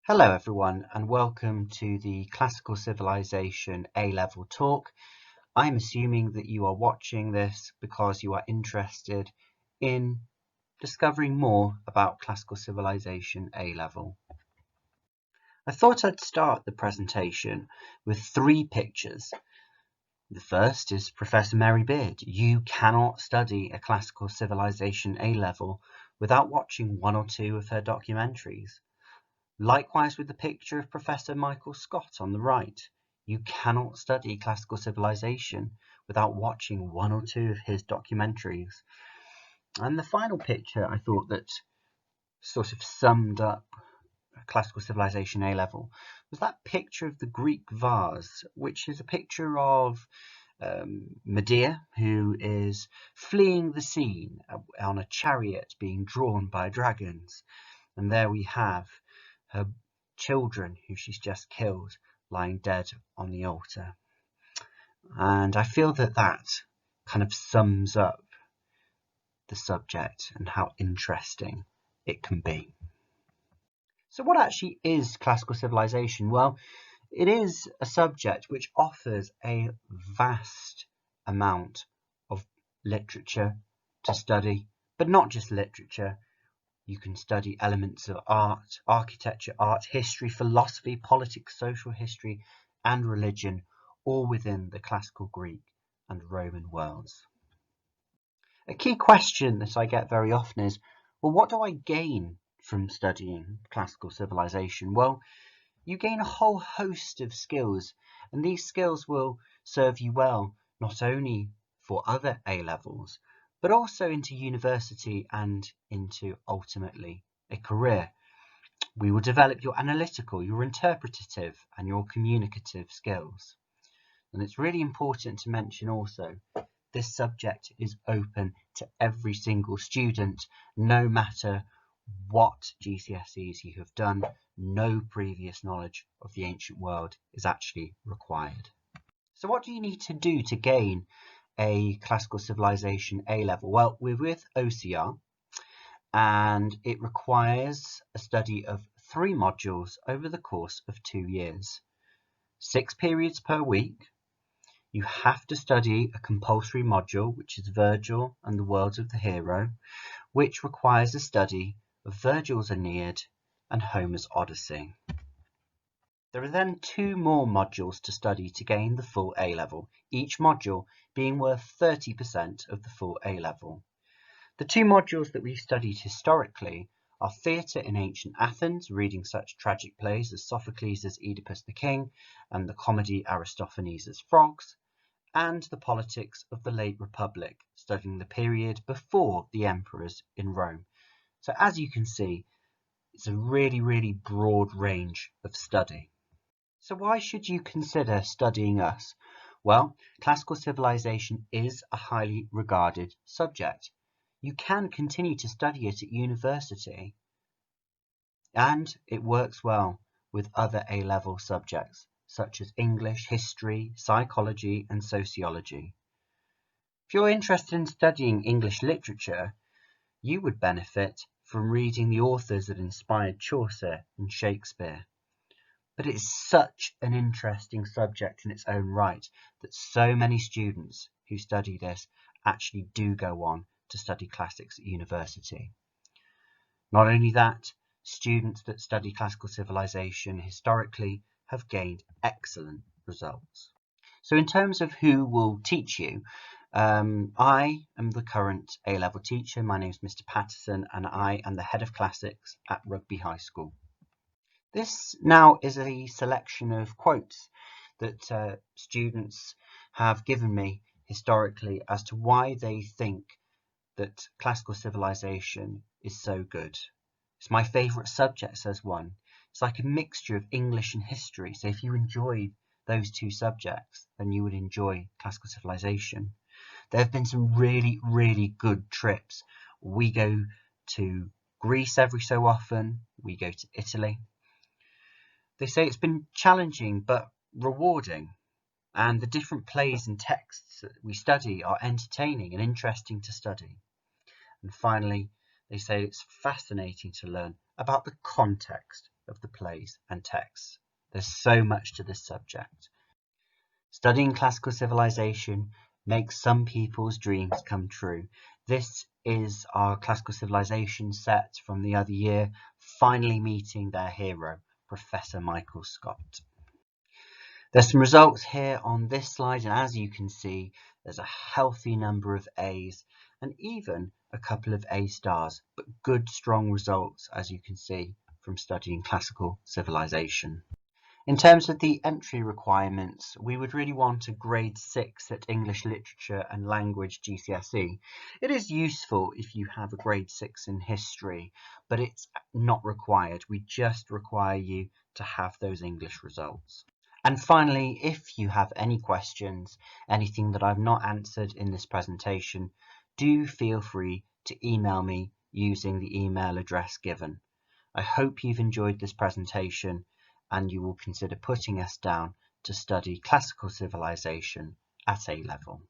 Hello everyone and welcome to the Classical Civilization A-Level talk. I'm assuming that you are watching this because you are interested in discovering more about Classical Civilization A-Level. I thought I'd start the presentation with three pictures. The first is Professor Mary Beard. You cannot study a Classical Civilization A-Level without watching one or two of her documentaries. Likewise with the picture of Professor Michael Scott on the right. You cannot study classical civilization without watching one or two of his documentaries. And the final picture I thought that sort of summed up classical civilization A-level was that picture of the Greek vase, which is a picture of Medea, who is fleeing the scene on a chariot being drawn by dragons. And there we have her children who she's just killed lying dead on the altar. And I feel that that kind of sums up the subject and how interesting it can be. So what actually is classical civilization? Well, it is a subject which offers a vast amount of literature to study, but not just literature. You can study elements of art, architecture, art history, philosophy, politics, social history, and religion, all within the classical Greek and Roman worlds. A key question that I get very often is, well, what do I gain from studying classical civilization? Well, you gain a whole host of skills, and these skills will serve you well, not only for other A-levels, but also into university and into ultimately a career. We will develop your analytical, your interpretative, and your communicative skills. And it's really important to mention also, this subject is open to every single student, no matter what GCSEs you have done. No previous knowledge of the ancient world is actually required. So what do you need to do to gain a classical civilization A-level? Well, we're with OCR and it requires a study of 3 modules over the course of 2 years. 6 periods per week. You have to study a compulsory module, which is Virgil and the Worlds of the Hero, which requires a study of Virgil's Aeneid and Homer's Odyssey. There are then 2 more modules to study to gain the full A-level, each module being worth 30% of the full A-level. The 2 modules that we've studied historically are Theatre in Ancient Athens, reading such tragic plays as Sophocles' Oedipus the King and the comedy Aristophanes' Frogs, and the Politics of the Late Republic, studying the period before the emperors in Rome. So as you can see, it's a really broad range of study. So why should you consider studying us? Well, classical civilization is a highly regarded subject. You can continue to study it at university, and it works well with other A-level subjects, such as English, history, psychology, and sociology. If you're interested in studying English literature, you would benefit from reading the authors that inspired Chaucer and Shakespeare. But it is such an interesting subject in its own right that so many students who study this actually do go on to study classics at university. Not only that, students that study classical civilization historically have gained excellent results. So in terms of who will teach you, I am the current A-level teacher. My name is Mr. Patterson and I am the head of classics at Rugby High School. This now is a selection of quotes that students have given me historically as to why they think that classical civilization is so good. It's my favourite subject, says one. It's like a mixture of English and history. So if you enjoy those 2 subjects, then you would enjoy classical civilization. There have been some really good trips. We go to Greece every so often. We go to Italy. They say it's been challenging but rewarding, and the different plays and texts that we study are entertaining and interesting to study. And finally, they say it's fascinating to learn about the context of the plays and texts. There's so much to this subject. Studying classical civilization makes some people's dreams come true. This is our classical civilization set from the other year, finally meeting their hero, Professor Michael Scott. There's some results here on this slide, and as you can see, there's a healthy number of A's and even a couple of A stars, but good, strong results, as you can see, from studying classical civilization. In terms of the entry requirements, we would really want a grade 6 at English Literature and Language GCSE. It is useful if you have a grade 6 in history, but it's not required. We just require you to have those English results. And finally, if you have any questions, anything that I've not answered in this presentation, do feel free to email me using the email address given. I hope you've enjoyed this presentation and you will consider putting us down to study classical civilization at A level.